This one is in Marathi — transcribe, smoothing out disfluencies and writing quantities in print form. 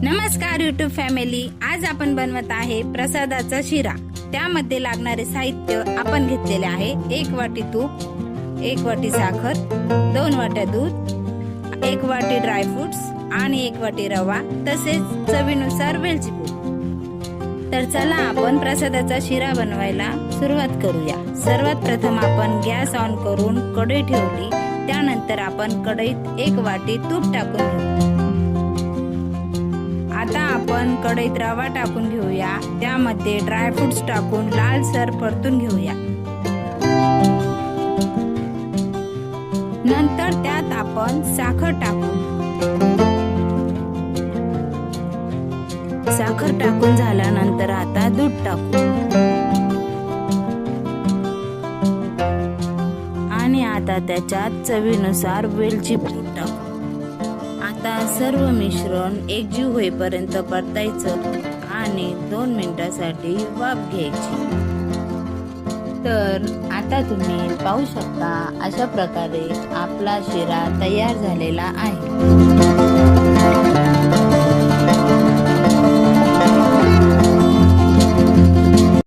नमस्कार यूट्यूब फॅमिली, आज आपण बनवत आहे प्रसादाचा शिरा। त्यामध्ये लागणारे साहित्य आपण घेतलेले आहे 1 वाटी तूप, 1 वाटी साखर, 2 वाट्या दूध, 1 वाटी ड्रायफ्रुट्स आणि 1 वाटी रवा, तसेच चवीनुसार वेलची पूड। तर चला आपण प्रसादाचा शिरा बनवायला सुरुवात करूया। सर्वात प्रथम आपण गॅस ऑन करून कढई ठेवली। त्यानंतर आपण कढईत 1 वाटी तूप टाकून घेऊ। आता आपण कढईत रवा टाकून घेऊया। त्यामध्ये ड्रायफ्रुट्स टाकून लालसर परतून घेऊया। नंतर त्यात आपण साखर टाकू। साखर टाकून झाल्यानंतर आता दूध टाकू आणि आता त्याच्यात चवीनुसार वेलची पूड टाकू। आता सर्व मिश्रण एकजीव होईपर्यंत परतायचं आणि 2 मिनिटांसाठी वाफ घ्यायची। तर आता तुम्ही पाहू शकता, अशा प्रकारे आपला शिरा तयार झालेला आहे।